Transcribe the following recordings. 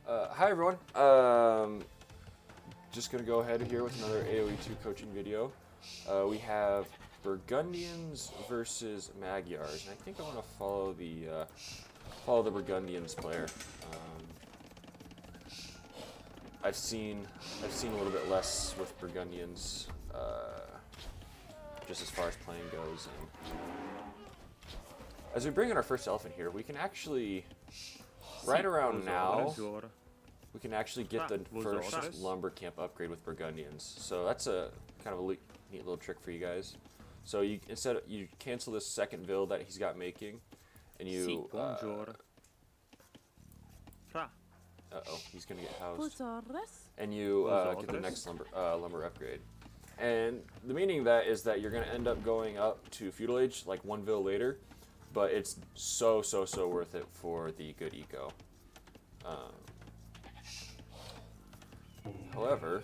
Hi everyone. Just gonna go ahead here with another AOE2 coaching video. We have Burgundians versus Magyars, and I think I want to follow the Burgundians player. I've seen a little bit less with Burgundians, just as far as playing goes. And as we bring in our first elephant here, we can actually, right around now, we can actually get the first lumber camp upgrade with Burgundians. So that's a kind of a neat little trick for you guys. So you you cancel this second build that he's got making, and you he's gonna get housed, and you get the next lumber upgrade. And the meaning of that is that you're gonna end up going up to feudal age like one vil later, but it's so worth it for the good eco. However,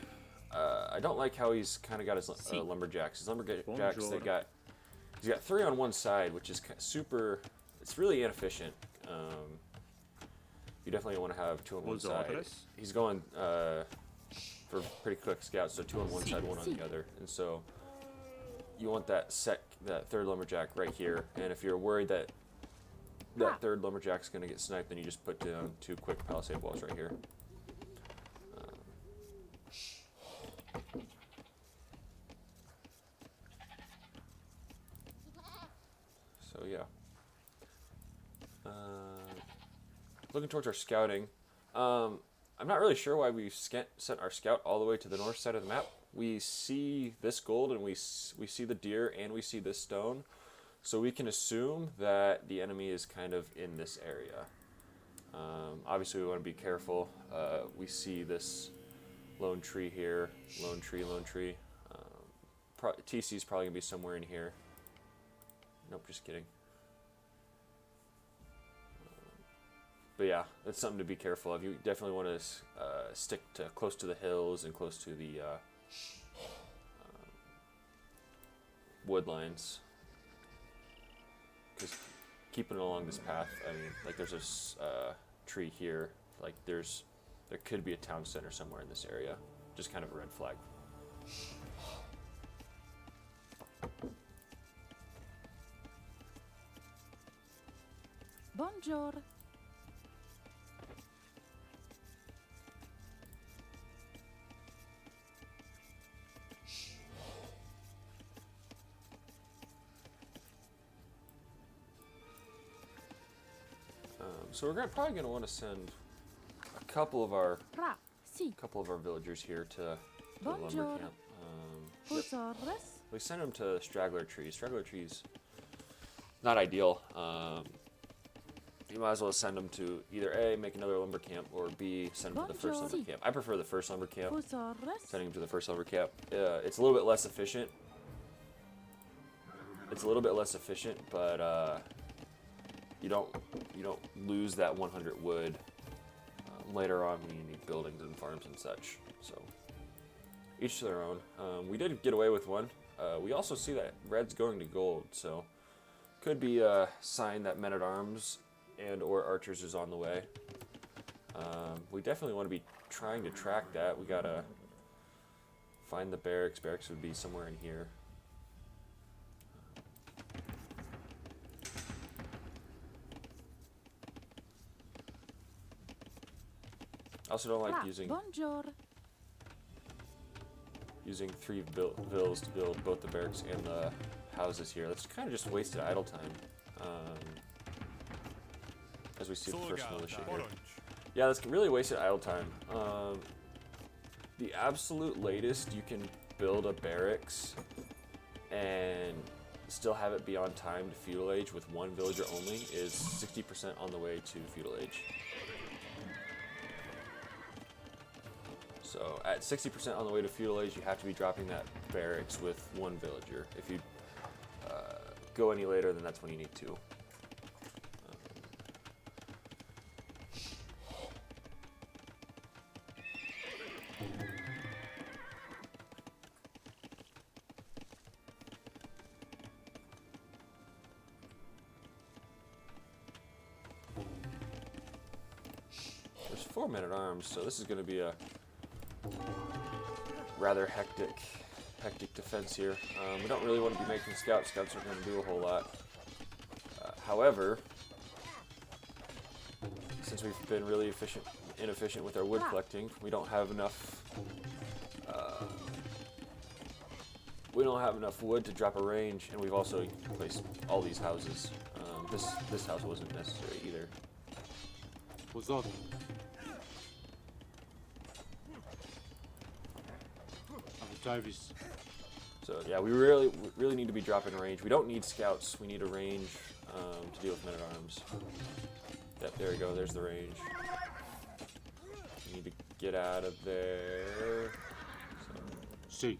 I don't like how he's kind of got his lumberjacks. His lumberjacks, he's got 3 on one side, which is super. It's really inefficient. You definitely want to have 2 on one side. He's going for pretty quick scouts, so 2 on one side, 1 on the other, and so you want that third lumberjack right here. And if you're worried that that third lumberjack's going to get sniped, then you just put down 2 quick palisade walls right here. So yeah, looking towards our scouting. I'm not really sure why we sent our scout all the way to the north side of the map. We see this gold, and we see the deer, and we see this stone, so we can assume that the enemy is kind of in this area. Obviously, we want to be careful. We see this lone tree here, lone tree. TC is probably gonna be somewhere in here. Nope, just kidding. But yeah, that's something to be careful of. You definitely want to stick to close to the hills and close to the wood lines, because keeping along this path, I mean, like there's this tree here, like there could be a town center somewhere in this area. Just kind of a red flag. Bonjour. So we're probably going to want to send a couple of our villagers here to the lumber camp. We send them to straggler trees. Straggler trees, not ideal. You might as well send them to either A, make another lumber camp, or B, send them to the first lumber camp. I prefer the first lumber camp. Sending them to the first lumber camp. It's a little bit less efficient. But you don't lose that 100 wood later on when you need buildings and farms and such. So each to their own. We did get away with one. We also see that red's going to gold, so could be a sign that men-at-arms and or archers is on the way. We definitely want to be trying to track that. We gotta find the barracks. Barracks would be somewhere in here. I also don't like using 3 vills to build both the barracks and the houses here. That's kind of just wasted idle time. As we see the first militia here. Yeah, that's really wasted idle time. The absolute latest you can build a barracks and still have it be on time to feudal age with 1 villager only is 60% on the way to feudal age. So at 60% on the way to feudal age, you have to be dropping that barracks with 1 villager. If you go any later, then that's when you need 2. 4 men-at-arms, so this is going to be a rather hectic defense here. We don't really want to be making scouts. Scouts aren't going to do a whole lot. However, since we've been really inefficient with our wood collecting, we don't have enough. We don't have enough wood to drop a range, and we've also placed all these houses. This house wasn't necessary either. What's up? So yeah, we really need to be dropping range. We don't need scouts. We need a range to deal with men-at-arms. Yep, there we go. There's the range. We need to get out of there. See.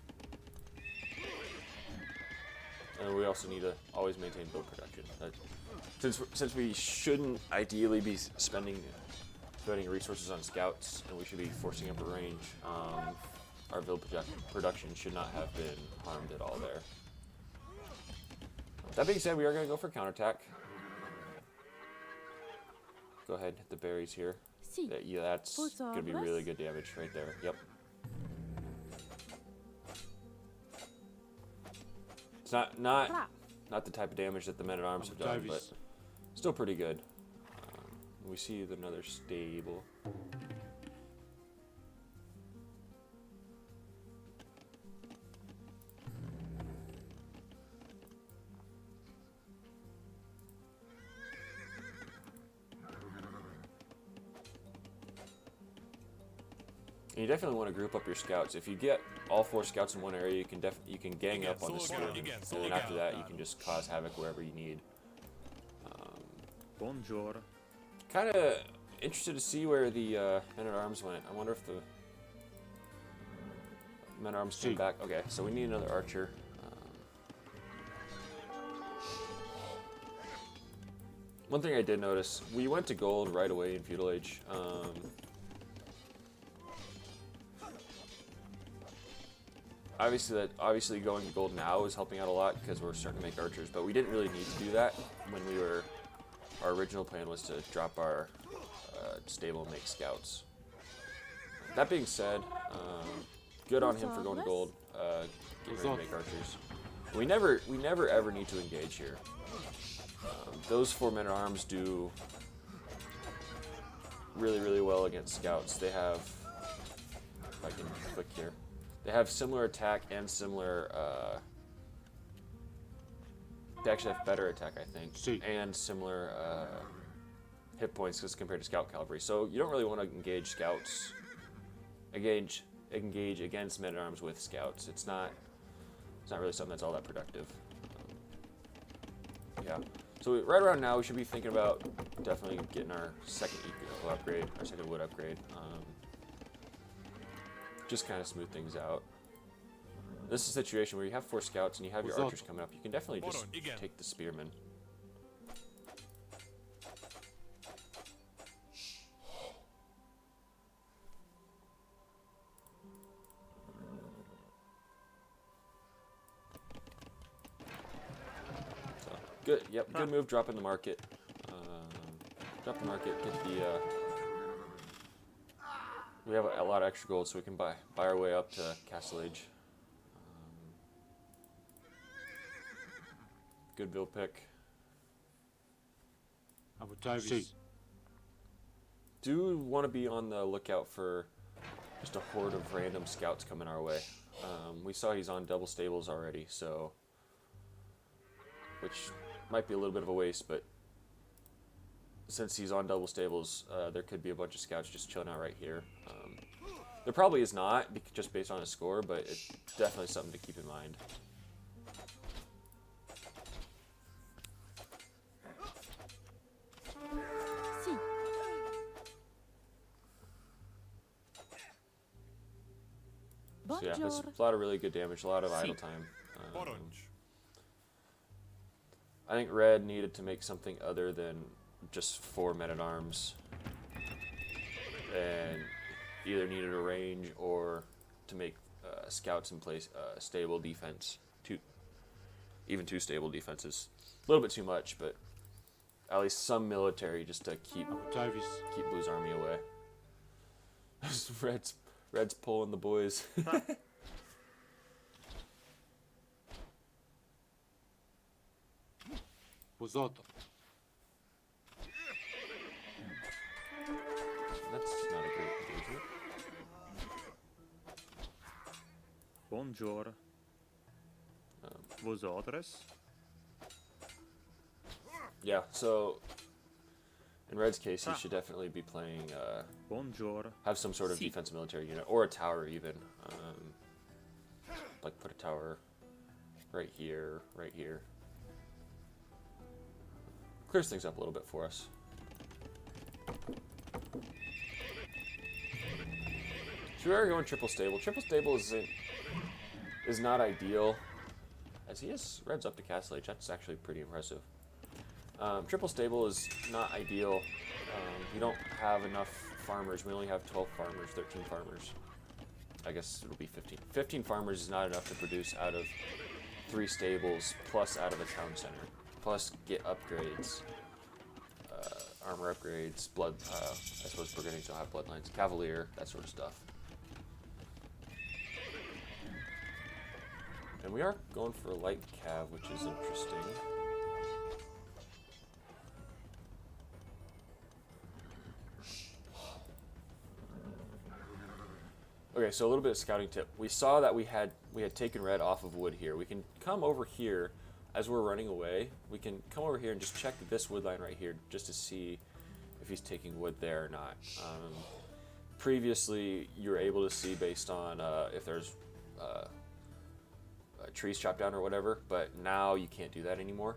And we also need to always maintain build production. Since we shouldn't ideally be spending resources on scouts, and we should be forcing up a range, our build production should not have been harmed at all there. That being said, we are going to go for counterattack. Go ahead, hit the berries here. Yeah, that's going to be really good damage right there. Yep. It's not the type of damage that the men-at-arms have done, but still pretty good. We see another stable. And you definitely want to group up your scouts. If you get all 4 scouts in one area, you can gang up on the spearmen, and then after that, you can just cause havoc wherever you need. Bonjour. Kind of interested to see where the men-at-arms went. I wonder if the men-at-arms came back. Okay, so we need another archer. One thing I did notice, we went to gold right away in Feudal Age. Obviously going to gold now is helping out a lot because we're starting to make archers, but we didn't really need to do that when our original plan was to drop our stable and make scouts. That being said, good on him for going to gold, getting ready to make archers. We never ever need to engage here. Those 4 men-at-arms do really well against scouts. They have, if I can click here, they have similar attack and similar, they actually have better attack, I think, and similar hit points as compared to scout cavalry. So you don't really want to engage scouts, engage against men-at-arms with scouts. It's not really something that's all that productive. Yeah. So right around now, we should be thinking about definitely getting our second eco upgrade, our second wood upgrade. Just kind of smooth things out. This is a situation where you have 4 scouts and you have your archers coming up. You can definitely just take the spearmen. So, good. Yep. Good move. Drop in the market. Drop the market. Get the. We have a lot of extra gold, so we can buy our way up to Castle Age. Good build pick. Do want to be on the lookout for just a horde of random scouts coming our way. We saw he's on double stables already, so which might be a little bit of a waste, but since he's on double stables, there could be a bunch of scouts just chilling out right here. There probably is not, just based on his score, but it's definitely something to keep in mind. So yeah, that's a lot of really good damage, a lot of idle time. I think red needed to make something other than just 4 men-at-arms, and either needed a range or to make scouts in place, stable defense. Even 2 stable defenses. A little bit too much, but at least some military just to keep Blue's army away. Just Red's pulling the boys. Usato. That's not a great engagement. Bonjour. Vos orders? Yeah, so in Red's case, he should definitely be playing, Bonjour. have some sort of Si. defensive military unit, or a tower even. Like put a tower right here, right here. Clears things up a little bit for us. Should we ever go in triple stable? Triple stable is not ideal, as he is Red's up to Castle Age. That's actually pretty impressive. Triple stable is not ideal. We don't have enough farmers. We only have 12 farmers, 13 farmers. I guess it'll be 15. 15 farmers is not enough to produce out of 3 stables, plus out of a town center, plus get upgrades, armor upgrades, blood. I suppose Brigadings don't have bloodlines, Cavalier, that sort of stuff. And we are going for a light cav, which is interesting. Okay, so a little bit of scouting tip. We saw that we had taken Red off of wood here. We can come over here as we're running away. We can come over here and just check this wood line right here just to see if he's taking wood there or not. Previously, you were able to see based on if there's trees chopped down or whatever, but now you can't do that anymore.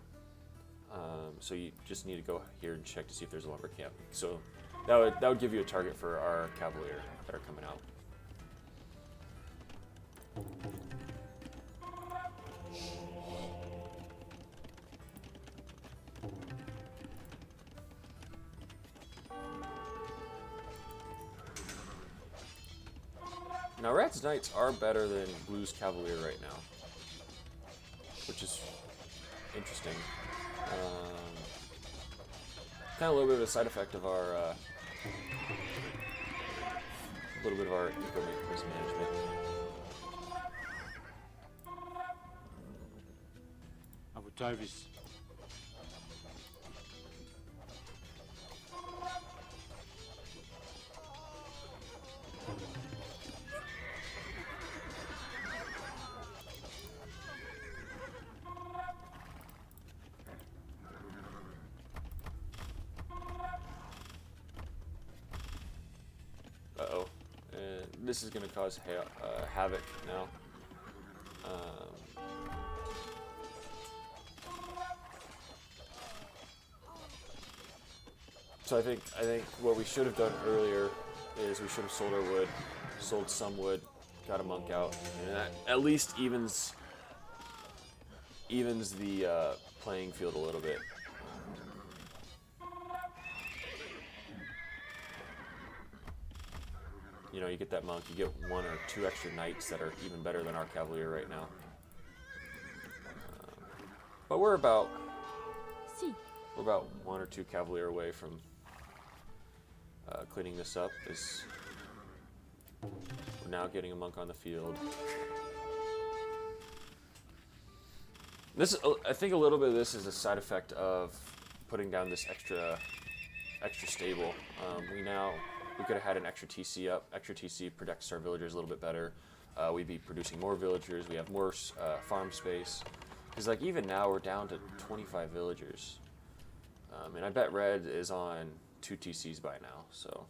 So you just need to go here and check to see if there's a lumber camp. So that would give you a target for our Cavalier that are coming out. Now Red's Knights are better than Blue's Cavalier right now, which is interesting. Kind of a little bit of a side effect of our, eco mismanagement. Abu Davis. Uh-oh. And this is going to cause havoc now. So I think what we should have done earlier is we should have sold our wood, sold some wood, got a monk out, and that at least evens the playing field a little bit. You know, you get that monk, you get 1 or 2 extra knights that are even better than our Cavalier right now. But we're about 1 or 2 Cavalier away from cleaning this up. We're now getting a monk on the field. I think a little bit of this is a side effect of putting down this extra stable. We could have had an extra TC up. Extra TC protects our villagers a little bit better. We'd be producing more villagers. We have more farm space. Because like even now we're down to 25 villagers. And I bet Red is on 2 TCs by now, so.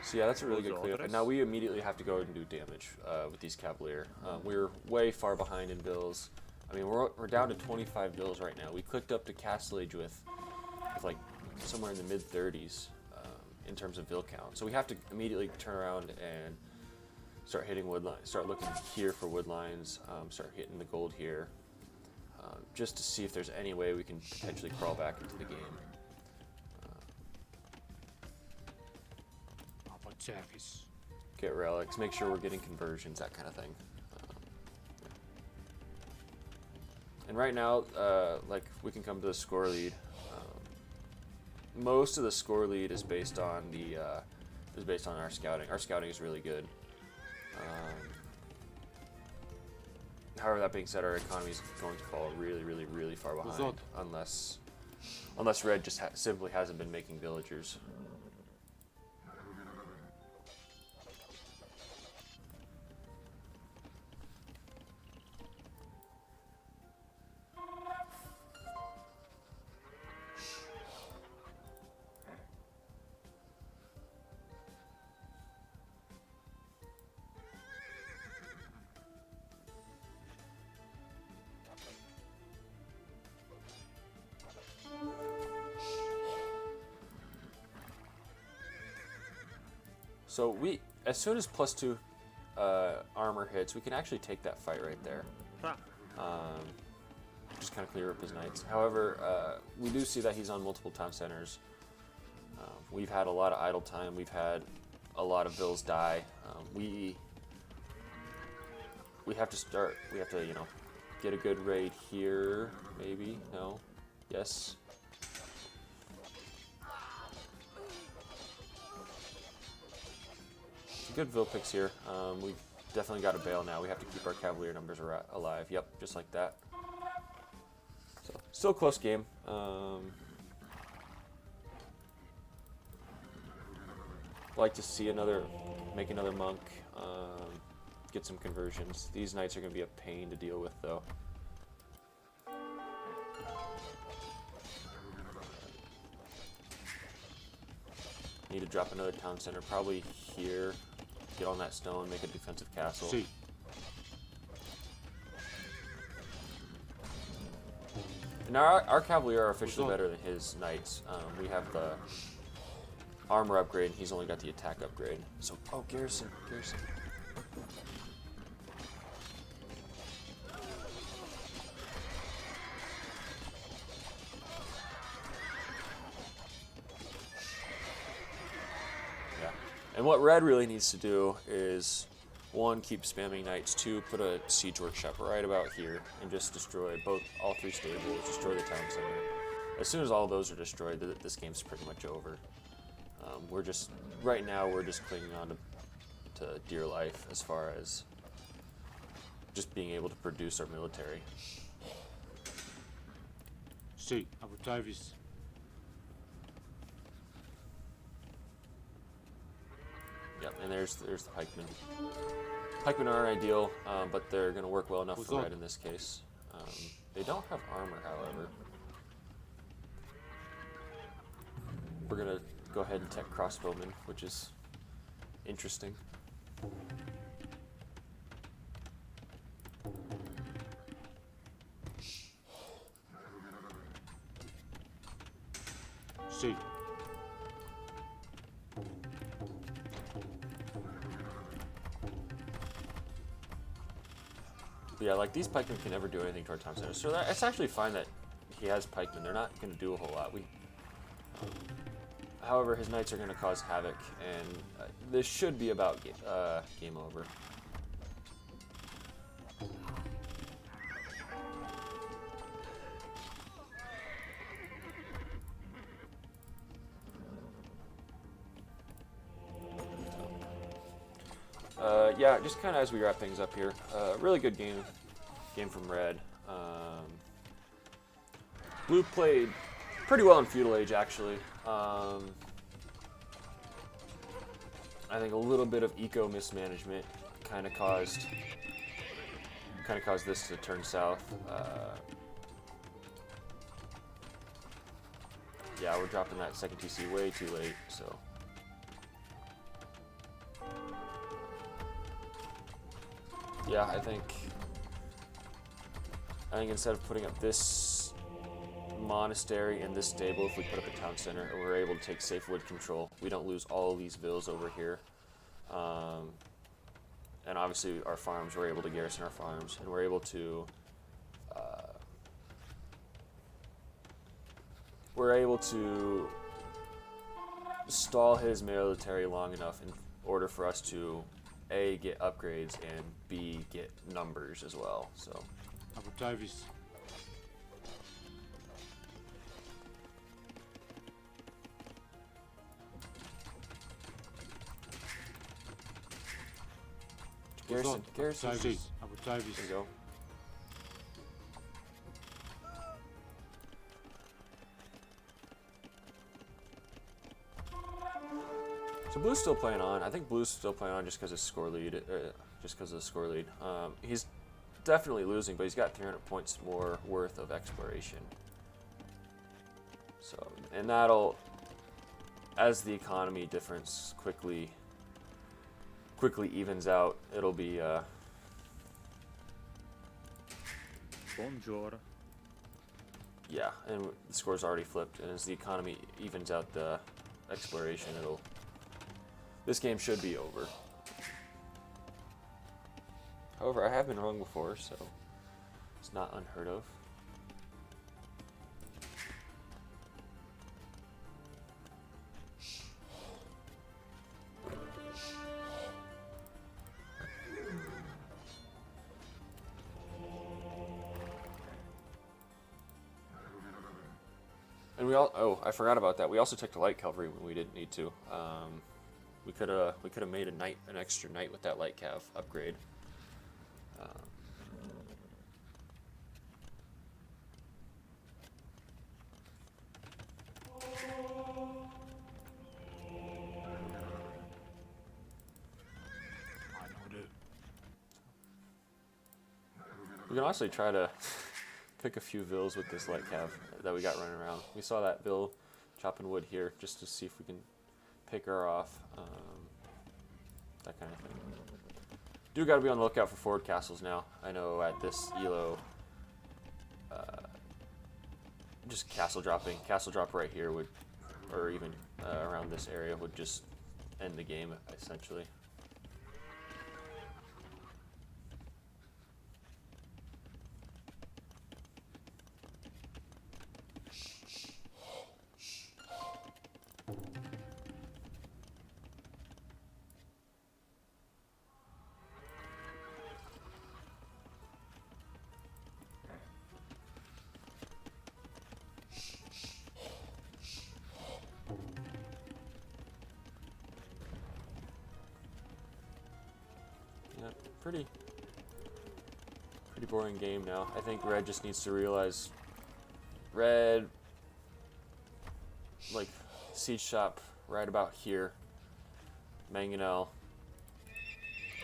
So yeah, that's a really good cleanup. And now we immediately have to go and do damage with these Cavalier. We're way far behind in bills. I mean, we're down to 25 bills right now. We clicked up to Castle Age with like somewhere in the mid-30s in terms of bill count. So we have to immediately turn around and start hitting wood lines, start looking here for wood lines, start hitting the gold here, just to see if there's any way we can potentially crawl back into the game. About service. Get relics, make sure we're getting conversions, that kind of thing. Yeah. And right now, like we can come to the score lead. Most of the score lead is based on the our scouting. Our scouting is really good. However, that being said, our economy is going to fall really, really, really far behind unless Red just simply hasn't been making villagers. So as soon as +2 armor hits, we can actually take that fight right there. Just kind of clear up his knights. However, we do see that he's on multiple town centers. We've had a lot of idle time. We've had a lot of vills die. We have to start. We have to, get a good raid here. Maybe no. Yes. Good Vil picks here. We've definitely got a bail now. We have to keep our Cavalier numbers alive. Yep, just like that. So, still a close game. Like to see make another monk, get some conversions. These knights are going to be a pain to deal with, though. Need to drop another town center, probably here. Get on that stone, make a defensive castle. See. And our Cavalier are officially better than his knights. We have the armor upgrade, and he's only got the attack upgrade. So, oh, garrison. And what Red really needs to do is, 1, keep spamming knights, 2, put a siege workshop right about here and just destroy all 3 stables, destroy the town center. As soon as all those are destroyed, this game's pretty much over. Right now we're just clinging on to dear life as far as just being able to produce our military. See, about service. Yep, and there's the pikemen. Pikemen are ideal, but they're going to work well enough for Red in this case. They don't have armor, however. We're going to go ahead and tech crossbowmen, which is interesting. See. Yeah, like these pikemen can never do anything to our town center, so it's actually fine that he has pikemen. They're not going to do a whole lot. However, his knights are going to cause havoc, and this should be about game over. Yeah, just kind of as we wrap things up here, really good game from Red. Blue played pretty well in Feudal Age, actually. I think a little bit of eco mismanagement kind of caused this to turn south. Yeah, we're dropping that second TC way too late, so. Yeah, I think instead of putting up this monastery and this stable, if we put up a town center and we're able to take safe wood control, we don't lose all of these vills over here. and obviously our farms, we're able to garrison our farms, and we're able to stall his military long enough in order for us to A, get upgrades, and B, get numbers as well. So Abu Davis. garrison, garrison. Abu Davis. Abu Davis. There you go. So blue's still playing on. I think blue's still playing on just because of score lead. He's definitely losing, but he's got 300 points more worth of exploration. So, and that'll, as the economy difference quickly evens out, it'll be Buongiorno. yeah, and the score's already flipped, and as the economy evens out the exploration, this game should be over. However, I have been wrong before, so it's not unheard of. And oh, I forgot about that. We also took the light cavalry when we didn't need to. We could have made an extra knight with that light cav upgrade. We can also try to pick a few vills with this light cav that we got running around. We saw that vill chopping wood here just to see if we can pick her off. That kind of thing. Do got to be on the lookout for forward castles now. I know at this elo, just castle drop right here would, or even around this area would just end the game essentially. Pretty boring game now. I think red just needs to realize red, like siege shop right about here, mangonel,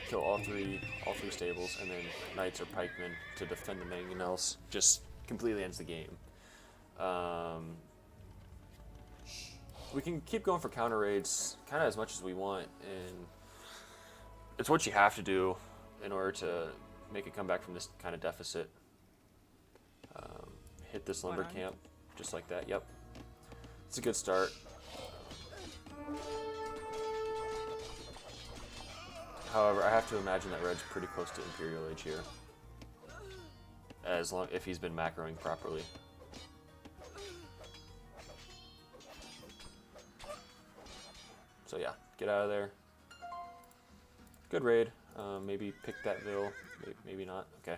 kill all three stables, and then knights or pikemen to defend the mangonels. Just completely ends the game. We can keep going for counter raids kind of as much as we want, and it's what you have to do in order to make a comeback from this kind of deficit. Hit this lumber camp just like that. Yep, it's a good start. However, I have to imagine that red's pretty close to Imperial Age here, if he's been macroing properly. So yeah, get out of there. Good raid. Maybe pick that vill. Maybe not. Okay.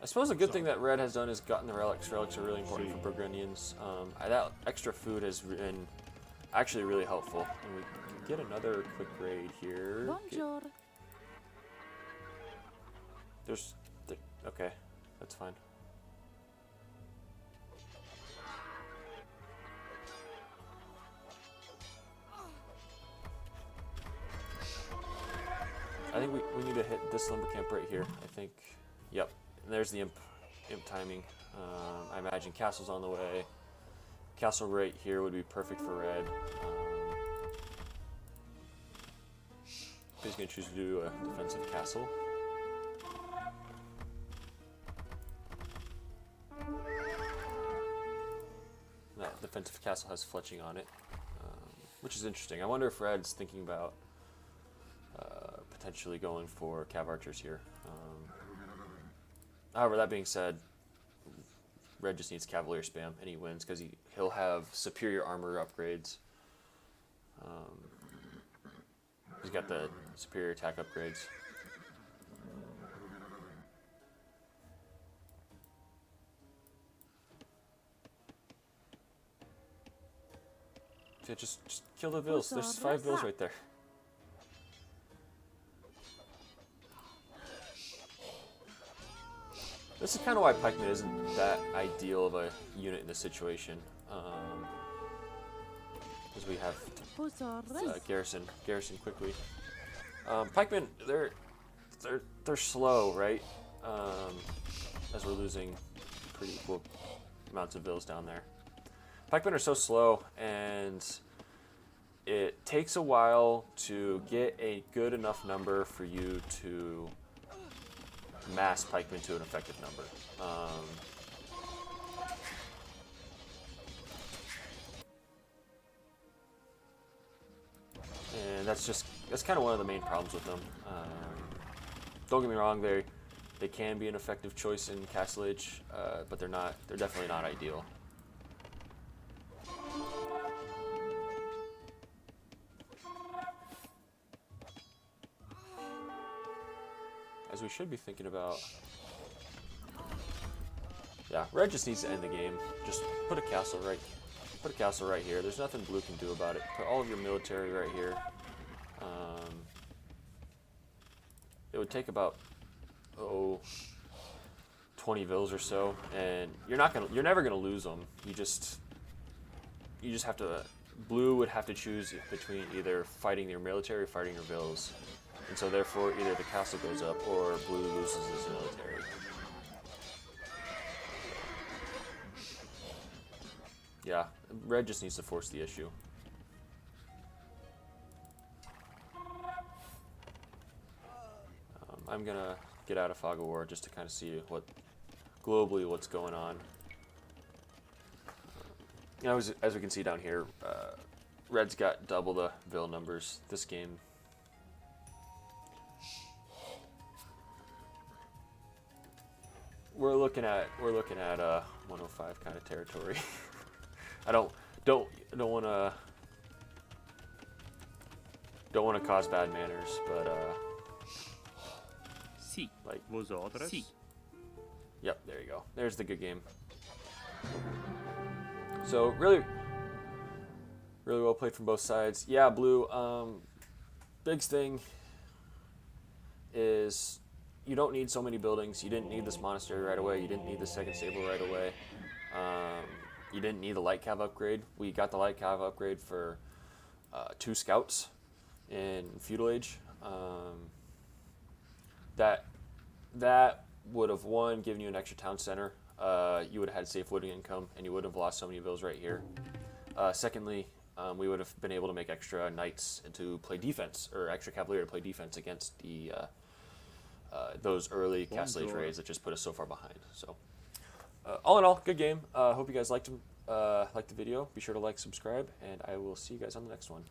I suppose a good thing that red has done is gotten the relics. Relics are really important for Burgundians. That extra food has been actually really helpful. And we can get another quick raid here. Bonjour. Okay, that's fine. I think we need to hit this lumber camp right here. I think, yep. And there's the imp timing. I imagine castle's on the way. Castle right here would be perfect for red. He's gonna choose to do a defensive castle. defensive castle has fletching on it, which is interesting. I wonder if Red's thinking about potentially going for cav archers here. However, that being said, Red just needs cavalier spam and he wins because he'll have superior armor upgrades. He's got the superior attack upgrades. Yeah, just kill the vills. There's 5 vills right there. This is kind of why pikeman isn't that ideal of a unit in this situation. Because we have garrison quickly. Pikemen, they're slow, right? As we're losing pretty equal amounts of vills down there. Pikemen are so slow, and it takes a while to get a good enough number for you to mass pikemen to an effective number. And that's kind of one of the main problems with them. Don't get me wrong, they can be an effective choice in Castle Age, but they're definitely not ideal. As we should be thinking about. Yeah, Red just needs to end the game. Just put a castle right here. There's nothing blue can do about it. Put all of your military right here. It would take about 20 vills or so, and you're never gonna lose them. You just have to. Blue would have to choose between either fighting your military or fighting your vills. And so therefore either the castle goes up or blue loses his military. Yeah, red just needs to force the issue. I'm gonna get out of Fog of War just to kind of see globally what's going on. As we can see down here, red's got double the vill numbers this game. We're looking at 105 kind of territory. I don't want to cause bad manners, but Sì. like Vosotros? Sì. Yep, there you go. There's the good game. So really well played from both sides. Yeah, blue. Big thing is you don't need so many buildings. You didn't need this monastery right away. You didn't need the second stable right away. You didn't need the light cav upgrade. We got the light cav upgrade for 2 scouts in feudal age. That would have given you an extra town center. You would have had safe wooding income, and you wouldn't have lost so many vills right here. Secondly, we would have been able to make extra knights to play defense, or extra cavalier to play defense against the those early Castle Age raids that just put us so far behind. So, all in all, good game. Hope you guys liked the video. Be sure to like, subscribe, and I will see you guys on the next one.